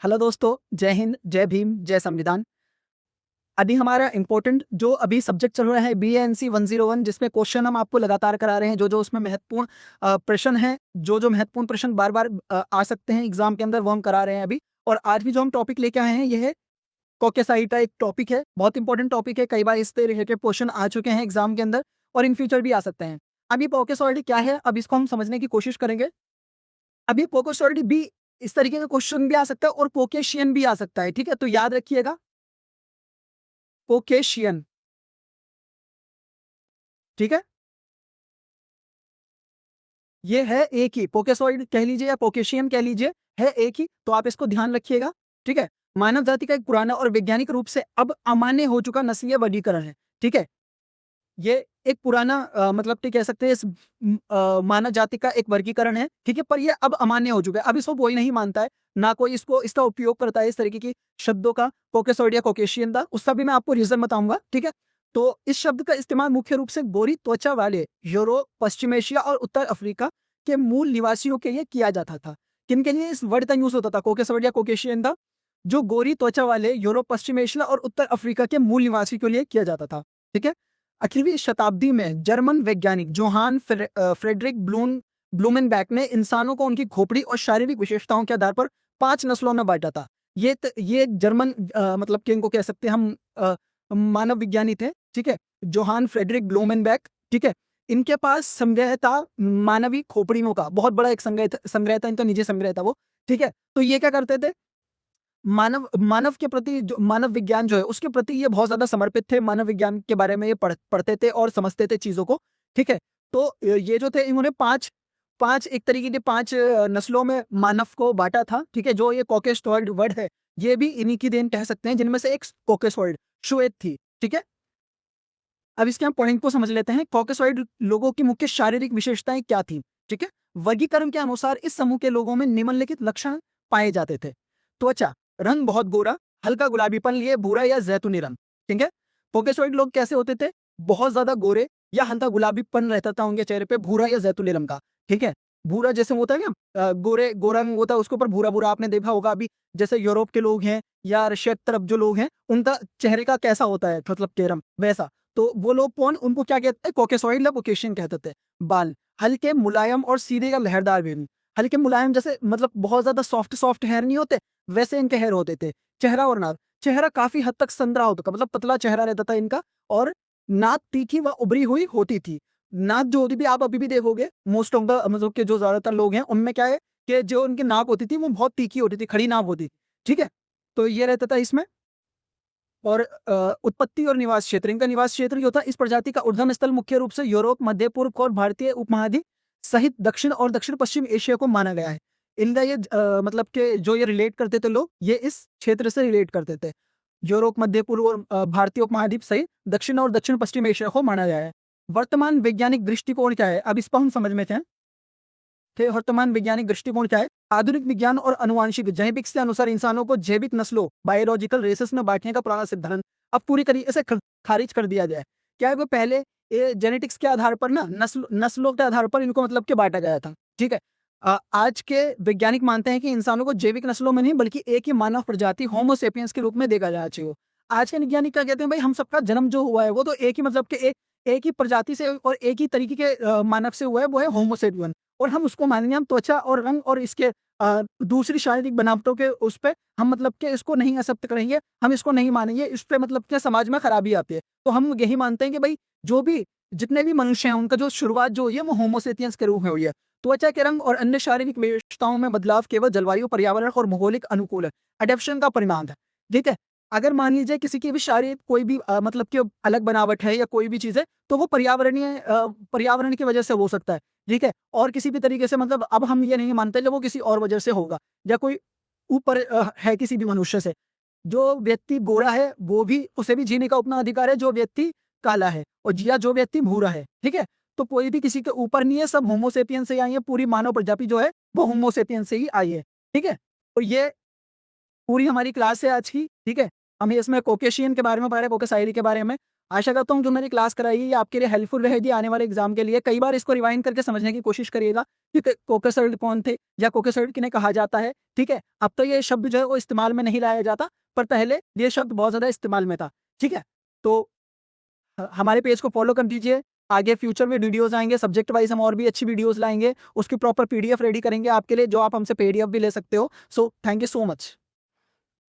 Hello दोस्तों, जय हिंद, जय भीम, जय संविधान। अभी हमारा इम्पोर्टेंट जो अभी सब्जेक्ट चल रहा है BANC 101, जिसमें क्वेश्चन हम आपको लगातार करा रहे हैं। जो उसमें महत्वपूर्ण प्रश्न हैं, जो महत्वपूर्ण प्रश्न बार-बार आ सकते हैं एग्ज़ाम के अंदर, वो हम करा रहे हैं अभी। और आज भी जो हम टॉपिक लेके आए हैं, ये है कॉकेसाइटा। एक टॉपिक है, बहुत इंपॉर्टेंट टॉपिक है। कई बार इससे रिलेटेड क्वेश्चन आ चुके हैं एग्ज़ाम के अंदर और इन फ्यूचर भी आ सकते हैं। अब ये कॉकेसॉइड क्या है, अब इसको हम समझने की कोशिश करेंगे। अब ये कॉकेसॉइड भी इस तरीके का क्वेश्चन भी आ सकता है और कॉकेशियन भी आ सकता है, ठीक है? तो याद रखिएगा, कॉकेशियन, ठीक है? ये है एक ही, पोकेसॉइड कह लीजिए या पोकेशियन कह लीजिए, है एक ही, तो आप इसको ध्यान रखिएगा, ठीक है? मानव जाति का एक पुराना और वैज्ञानिक रूप से अब अमान्य हो चुका नस्लीय वर्गीकरण है, ठीक है? ये एक पुराना मतलब कि कह सकते हैं मानव जाति का एक वर्गीकरण है, ठीक है? पर ये अब अमान्य हो चुका है, अब इसको कोई नहीं मानता है, ना कोई इसका उपयोग करता है इस तरीके की शब्दों का, पोकेसॉइड या कॉकेशियन का, उसका भी मैं आपको रीज़न बताऊँगा, ठीक है? तो इस शब्द का इस्तेमाल मुख्य रूप से गोरी त्वचा वाले यूरोप, पश्चिम एशिया और उत्तर अफ्रीका के मूल निवासियों के लिए किया जाता था। किन-के लिए इस वर्ड का यूज़ होता था, कोकेसॉइड या कॉकेशियन का? जो गोरी त्वचा वाले यूरोप, पश्चिम एशिया और उत्तर अफ्रीका के मूल निवासी के लिए किया जाता था, ठीक है? 18वीं शताब्दी में जर्मन वैज्ञानिक जोहान फ्रेडरिक ब्लूमेनबेक ने इंसानों को उनकी खोपड़ी और शारीरिक विशेषताओं के आधार पर 5 नस्लों में बाँटा था। ये जर्मन मतलब कि इनको कह सकते हैं हम मानव विज्ञानी थे, ठीक है? जोहान फ्रेडरिक ब्लूमेनबेक, ठीक है? इनके पास संग्रह था मानवीय खोपड़ियों का, बहुत बड़ा एक संग्रह था, इनका निजी संग्रह था वो, ठीक है? तो ये क्या करते थे, मानव मानव के प्रति, जो मानव विज्ञान जो है उसके प्रति ये बहुत ज़्यादा समर्पित थे। मानव विज्ञान के बारे में ये पढ़ते थे और समझते थे चीज़ों को, ठीक है? तो ये जो थे, इन्होंने 5 एक तरीके के 5 नस्लों में मानव को बाँटा था, ठीक है? जो ये कॉकेसॉइड वर्ड है, ये भी इन्हीं की देन कह सकते हैं, जिनमें से एक कॉकेसॉइड श्वेत थी, ठीक है? अब इसके हम पॉइंट को समझ लेते हैं। कॉकेसॉइड लोगों की मुख्य शारीरिक विशेषताएँ क्या थी, ठीक है? वर्गीकरण के अनुसार इस समूह के लोगों में निम्नलिखित लक्षण पाए जाते थे। त्वचा, रंग बहुत गोरा, हल्का गुलाबीपन लिए भूरा या ज़ैतूनी रंग, ठीक है? कॉकेसॉइड लोग कैसे होते थे? बहुत ज़्यादा गोरे या हल्का गुलाबीपन रहता था उनके चेहरे पे, भूरा या ज़ैतूनी रंग का, ठीक है? भूरा जैसे होता है ना, गोरा रंग होता है, उसके ऊपर भूरा-भूरा आपने देखा होगा अभी, जैसे यूरोप के लोग हैं या रशिया की तरफ जो लोग हैं, उनका चेहरे का कैसा होता है मतलब के रंग, वैसा। तो वो लोग कौन, उनको क्या कहते हैं, कॉकेसॉइड या कॉकेशियन कहते थे। बाल हल्के, मुलायम और सीधे या लहरदार भी नहीं। हल्के मुलायम जैसे मतलब बहुत ज़्यादा सॉफ्ट हेयर नहीं होते, वैसे इनके हेयर होते थे। चेहरा और नाक, चेहरा काफ़ी हद तक संतरा होता था, मतलब पतला चेहरा रहता था इनका, और नाक तीखी व उभरी हुई होती थी। नाक जो होती थी, आप अभी भी देखोगे मोस्ट ऑफ द मतलब के जो ज़्यादातर लोग हैं, उनमें क्या है कि जो उनकी नाक होती थी वो बहुत तीखी होती थी, खड़ी नाक होती थी, ठीक है? तो ये रहता था इसमें। और उत्पत्ति और निवास क्षेत्र, इनका निवास क्षेत्र जो था, इस प्रजाति का उद्गम स्थल मुख्य रूप से यूरोप, मध्य पूर्व और भारतीय उपमहाद्वीप सहित दक्षिण और दक्षिण पश्चिम एशिया को माना गया है। इनका ये मतलब कि जो ये रिलेट करते थे लोग, ये इस क्षेत्र से रिलेट करते थे। यूरोप, मध्य पूर्व और भारतीय उपमहाद्वीप सहित दक्षिण और दक्षिण पश्चिम एशिया को माना गया है। वर्तमान वैज्ञानिक दृष्टिकोण क्या है? अब इसको हम समझ में थे थे वर्तमान वैज्ञानिक दृष्टिकोण क्या है? आधुनिक विज्ञान और आनुवांशिक जैविक के अनुसार इंसानों को जैविक नस्लों, बायोलॉजिकल रेसेस में बांटने का पुराना सिद्धांत अब पूरी तरीके से खारिज कर दिया जाए। क्या है, वो पहले ये जेनेटिक्स के आधार पर ना, नस्लों के आधार पर इनको मतलब के बांटा गया था, ठीक है? आज के वैज्ञानिक मानते हैं कि इंसानों को जैविक नस्लों में नहीं, बल्कि एक ही मानव प्रजाति होमो सेपियंस के रूप में देखा जाना चाहिए। आज के वैज्ञानिक क्या कहते हैं, भाई हम सबका जन्म जो हुआ है वो तो एक ही मतलब के एक ही प्रजाति से और एक ही तरीके के मानव से हुआ है, वो है होमो सेपियन। और हम उसको मानेंगे, हम त्वचा और रंग और इसके दूसरी शारीरिक बनावटों के उस पे हम मतलब के इसको नहीं एक्सेप्ट करेंगे, हम इसको नहीं मानेंगे, इस पे मतलब के समाज में खराबी आती है। तो हम यही मानते हैं कि भाई जो भी जितने भी मनुष्य हैं, उनका जो शुरुआत जो हुई है वो होमो सेपियंस के रूप में हुई है। त्वचा के रंग और अन्य शारीरिक विशेषताओं में बदलाव केवल जलवायु, पर्यावरण और भौगोलिक अनुकूल एडॉप्शन का परिणाम है, ठीक है? अगर मान लीजिए किसी की भी शारीरिक कोई भी मतलब कि अलग बनावट है या कोई भी चीज़ है, तो वो पर्यावरण की वजह से हो सकता है, ठीक है? और किसी भी तरीके से मतलब अब हम ये नहीं मानते कि वो किसी और वजह से होगा, या कोई ऊपर है किसी भी मनुष्य से। जो व्यक्ति गोरा है, वो भी, उसे भी जीने का उतना अधिकार है जो व्यक्ति काला है, और या जो व्यक्ति भूरा है, ठीक है? तो कोई भी किसी के ऊपर नहीं है, सब होमो सेपियन से ही आई है, पूरी मानव प्रजाति जो है वो होमो सेपियन से ही आई है, ठीक है? तो ये पूरी हमारी क्लास है आज की, ठीक है? हम इसमें कॉकेशियन के बारे में पढ़ रहे हैं, कॉकेसाइरी के बारे में। आशा करता हूँ जो मैंने क्लास कराई है ये आपके लिए हेल्पफुल रहेगी आने वाले एग्जाम के लिए। कई बार इसको रिवाइंड करके समझने की कोशिश करिएगा कि कोकेसर्ड कौन थे या कोकेसर्ड किन्हें कहा जाता है, ठीक है। अब तो ये शब्द जो है वो इस्तेमाल में नहीं लाया जाता, पर पहले ये शब्द बहुत ज़्यादा इस्तेमाल में था, ठीक है। तो हमारे पेज को फॉलो कर दीजिए। आगे फ्यूचर में वीडियोस आएंगे, सब्जेक्ट वाइज हम और भी अच्छी वीडियोस लाएंगे, उसकी प्रॉपर पीडीएफ रेडी करेंगे आपके लिए, जो आप हमसे पीडीएफ भी ले सकते हो। So thank you so much.